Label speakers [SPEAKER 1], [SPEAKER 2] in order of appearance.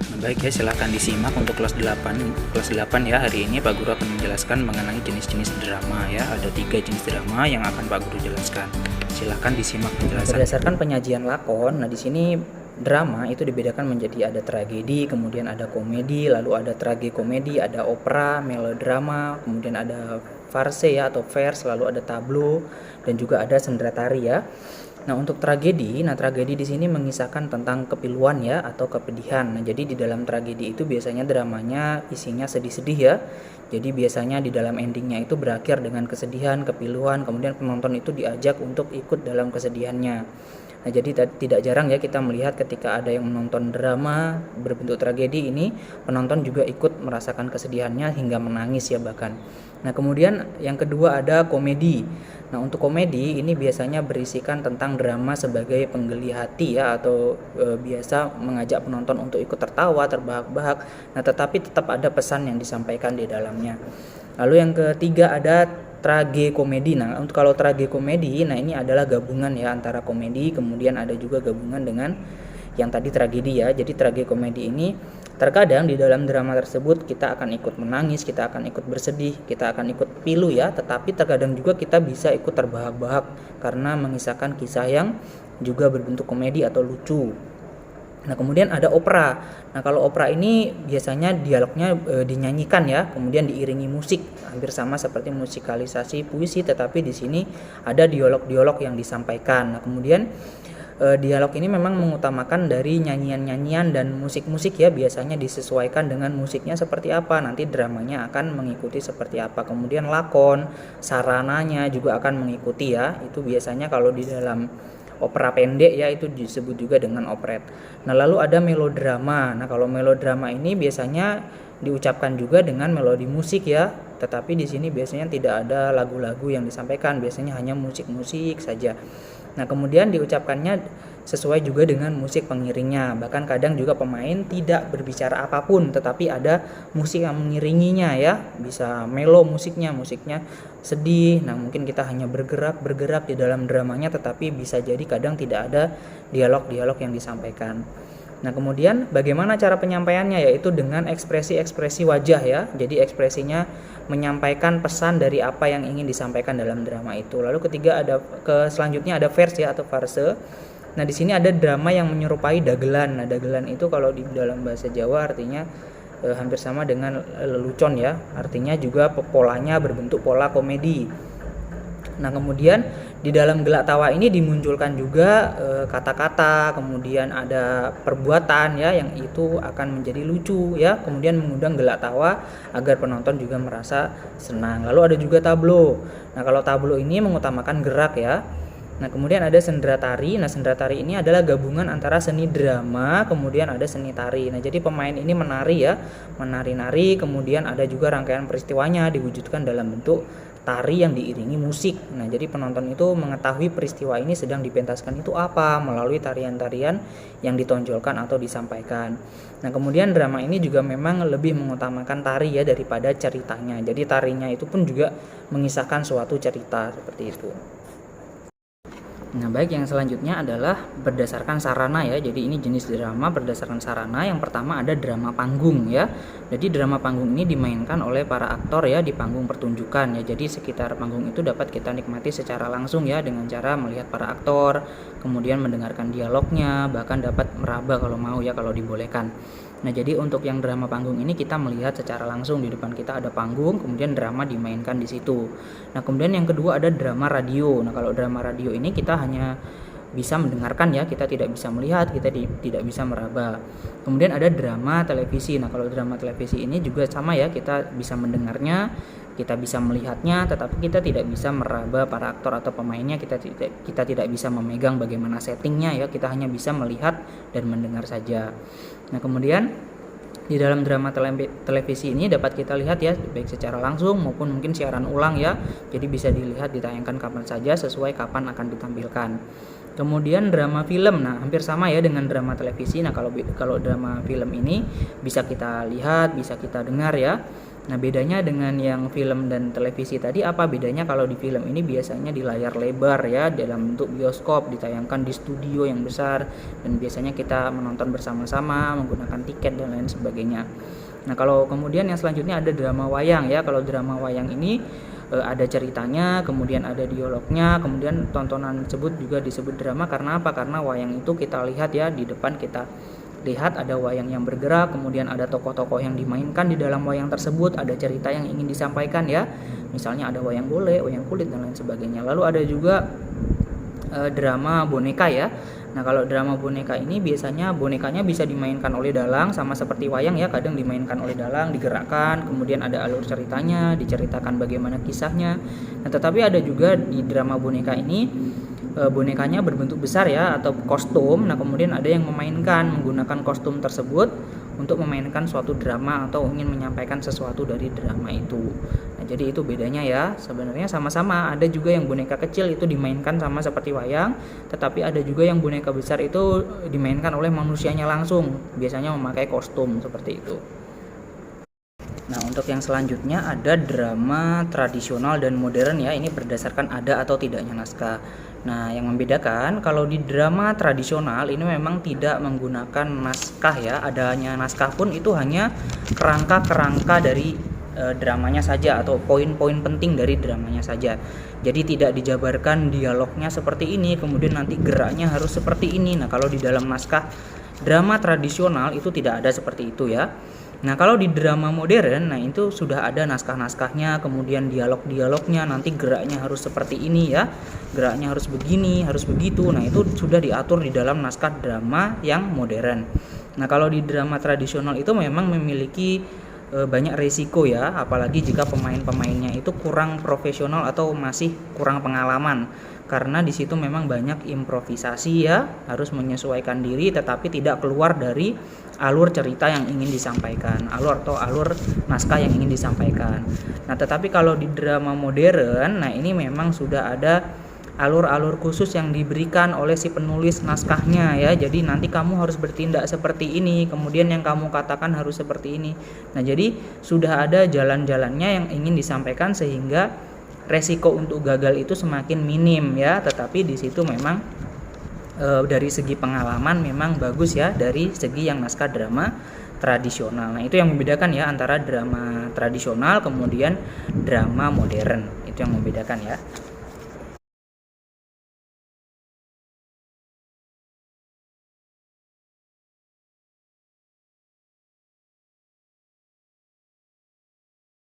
[SPEAKER 1] Nah, baik ya, silahkan disimak untuk kelas 8. Kelas 8 ya, hari ini Pak Guru akan menjelaskan mengenai jenis-jenis drama ya. Ada 3 jenis drama yang akan Pak Guru jelaskan. Silahkan disimak penjelasan. Berdasarkan penyajian lakon, nah di sini drama itu dibedakan menjadi ada tragedi, kemudian ada komedi, lalu ada tragikomedi, ada opera, melodrama, kemudian ada farse ya atau verse, lalu ada tableau dan juga ada sendratari ya. Nah, untuk tragedi, tragedi di sini mengisahkan tentang kepiluan ya atau kepedihan. Nah, jadi di dalam tragedi itu biasanya dramanya isinya sedih-sedih ya. Jadi biasanya di dalam endingnya itu berakhir dengan kesedihan, kepiluan, kemudian penonton itu diajak untuk ikut dalam kesedihannya. Nah, jadi tidak jarang ya kita melihat ketika ada yang menonton drama berbentuk tragedi ini, penonton juga ikut merasakan kesedihannya hingga menangis ya bahkan. Nah, kemudian yang kedua ada komedi. Nah, untuk komedi ini biasanya berisikan tentang drama sebagai penggeli hati ya atau biasa mengajak penonton untuk ikut tertawa, terbahak-bahak. Nah, tetapi tetap ada pesan yang disampaikan di dalamnya. Lalu yang ketiga ada tragikomedi. Nah, untuk kalau tragikomedi, nah ini adalah gabungan ya antara komedi, kemudian ada juga gabungan dengan yang tadi tragedi ya. Jadi tragikomedi ini terkadang di dalam drama tersebut kita akan ikut menangis, kita akan ikut bersedih, kita akan ikut pilu ya, tetapi terkadang juga kita bisa ikut terbahak-bahak karena mengisahkan kisah yang juga berbentuk komedi atau lucu. Nah, kemudian ada opera. Nah, kalau opera ini biasanya dialognya dinyanyikan ya, kemudian diiringi musik, hampir sama seperti musikalisasi puisi, tetapi di sini ada dialog-dialog yang disampaikan. Nah, kemudian dialog ini memang mengutamakan dari nyanyian-nyanyian dan musik-musik ya, biasanya disesuaikan dengan musiknya seperti apa, nanti dramanya akan mengikuti seperti apa. Kemudian lakon, sarananya juga akan mengikuti ya, itu biasanya kalau di dalam opera pendek ya itu disebut juga dengan operet. Nah, lalu ada melodrama. Nah, kalau melodrama ini biasanya diucapkan juga dengan melodi musik ya, tetapi di sini biasanya tidak ada lagu-lagu yang disampaikan, biasanya hanya musik-musik saja. Nah, kemudian diucapkannya sesuai juga dengan musik pengiringnya. Bahkan kadang juga pemain tidak berbicara apapun, tetapi ada musik yang mengiringinya ya. Bisa melo musiknya sedih. Nah, mungkin kita hanya bergerak di dalam dramanya, tetapi bisa jadi kadang tidak ada dialog-dialog yang disampaikan. Nah, kemudian bagaimana cara penyampaiannya, yaitu dengan ekspresi-ekspresi wajah ya. Jadi ekspresinya menyampaikan pesan dari apa yang ingin disampaikan dalam drama itu. Lalu selanjutnya ada verse ya atau farse. Nah, di sini ada drama yang menyerupai dagelan. Nah, dagelan itu kalau di dalam bahasa Jawa artinya hampir sama dengan lelucon ya. Artinya juga polanya berbentuk pola komedi. Nah, kemudian di dalam gelak tawa ini dimunculkan juga kata-kata, kemudian ada perbuatan ya yang itu akan menjadi lucu ya, kemudian mengundang gelak tawa agar penonton juga merasa senang. Lalu ada juga tableau. Nah, kalau tableau ini mengutamakan gerak ya. Nah, kemudian ada sendratari. Nah, sendratari ini adalah gabungan antara seni drama kemudian ada seni tari. Nah, jadi pemain ini menari ya, menari-nari, kemudian ada juga rangkaian peristiwanya diwujudkan dalam bentuk tari yang diiringi musik. Nah, jadi penonton itu mengetahui peristiwa ini sedang dipentaskan itu apa melalui tarian-tarian yang ditonjolkan atau disampaikan. Nah, kemudian drama ini juga memang lebih mengutamakan tari ya daripada ceritanya. Jadi tarinya itu pun juga mengisahkan suatu cerita seperti itu. Nah, baik, yang selanjutnya adalah berdasarkan sarana ya. Jadi ini jenis drama berdasarkan sarana. Yang pertama ada drama panggung ya. Jadi drama panggung ini dimainkan oleh para aktor ya di panggung pertunjukan ya. Jadi sekitar panggung itu dapat kita nikmati secara langsung ya dengan cara melihat para aktor, kemudian mendengarkan dialognya, bahkan dapat meraba kalau mau ya kalau dibolehkan. Nah, jadi untuk yang drama panggung ini kita melihat secara langsung di depan kita ada panggung, kemudian drama dimainkan di situ. Nah, kemudian yang kedua ada drama radio. Nah, kalau drama radio ini kita hanya bisa mendengarkan ya, kita tidak bisa melihat, kita tidak bisa meraba. Kemudian ada drama televisi. Nah, kalau drama televisi ini juga sama ya, kita bisa mendengarnya, kita bisa melihatnya, tetapi kita tidak bisa meraba para aktor atau pemainnya, kita tidak bisa memegang bagaimana settingnya ya, kita hanya bisa melihat dan mendengar saja. Nah, kemudian di dalam drama televisi ini dapat kita lihat ya, baik secara langsung maupun mungkin siaran ulang ya. Jadi bisa dilihat ditayangkan kapan saja sesuai kapan akan ditampilkan. Kemudian drama film, nah hampir sama ya dengan drama televisi. Nah kalau drama film ini bisa kita lihat, bisa kita dengar ya. Nah bedanya dengan yang film dan televisi tadi apa bedanya? Kalau di film ini biasanya di layar lebar ya, dalam bentuk bioskop, ditayangkan di studio yang besar, dan biasanya kita menonton bersama-sama menggunakan tiket dan lain sebagainya. Nah kalau kemudian yang selanjutnya ada drama wayang ya. Kalau drama wayang ini ada ceritanya, kemudian ada dialognya, kemudian tontonan tersebut juga disebut drama. Karena apa? Karena wayang itu kita lihat ya, di depan kita lihat ada wayang yang bergerak, kemudian ada tokoh-tokoh yang dimainkan di dalam wayang tersebut, ada cerita yang ingin disampaikan ya, misalnya ada wayang golek, wayang kulit dan lain sebagainya. Lalu ada juga drama boneka ya. Nah kalau drama boneka ini biasanya bonekanya bisa dimainkan oleh dalang, sama seperti wayang ya, kadang dimainkan oleh dalang, digerakkan, kemudian ada alur ceritanya, diceritakan bagaimana kisahnya. Nah tetapi ada juga di drama boneka ini bonekanya berbentuk besar ya, atau kostum. Nah kemudian ada yang memainkan menggunakan kostum tersebut untuk memainkan suatu drama atau ingin menyampaikan sesuatu dari drama itu. Nah jadi itu bedanya ya, sebenarnya sama-sama. Ada juga yang boneka kecil itu dimainkan sama seperti wayang, tetapi ada juga yang boneka besar itu dimainkan oleh manusianya langsung, biasanya memakai kostum seperti itu. Nah untuk yang selanjutnya ada drama tradisional dan modern ya, ini berdasarkan ada atau tidaknya naskah. Nah yang membedakan kalau di drama tradisional ini memang tidak menggunakan naskah ya, adanya naskah pun itu hanya kerangka-kerangka dari dramanya saja atau poin-poin penting dari dramanya saja. Jadi tidak dijabarkan dialognya seperti ini, kemudian nanti geraknya harus seperti ini. Nah kalau di dalam naskah drama tradisional itu tidak ada seperti itu ya. Nah kalau di drama modern, nah itu sudah ada naskah-naskahnya, kemudian dialog-dialognya, nanti geraknya harus seperti ini ya, geraknya harus begini, harus begitu. Nah itu sudah diatur di dalam naskah drama yang modern. Nah kalau di drama tradisional itu memang memiliki banyak resiko ya, apalagi jika pemain-pemainnya itu kurang profesional atau masih kurang pengalaman. Karena di situ memang banyak improvisasi ya, harus menyesuaikan diri tetapi tidak keluar dari alur cerita yang ingin disampaikan, alur naskah yang ingin disampaikan. Nah, tetapi kalau di drama modern, nah ini memang sudah ada alur-alur khusus yang diberikan oleh si penulis naskahnya ya. Jadi nanti kamu harus bertindak seperti ini, kemudian yang kamu katakan harus seperti ini. Nah, jadi sudah ada jalan-jalannya yang ingin disampaikan sehingga resiko untuk gagal itu semakin minim ya, tetapi di situ memang dari segi pengalaman memang bagus ya dari segi yang naskah drama tradisional. Nah itu yang membedakan ya antara drama tradisional kemudian drama modern, itu yang membedakan ya.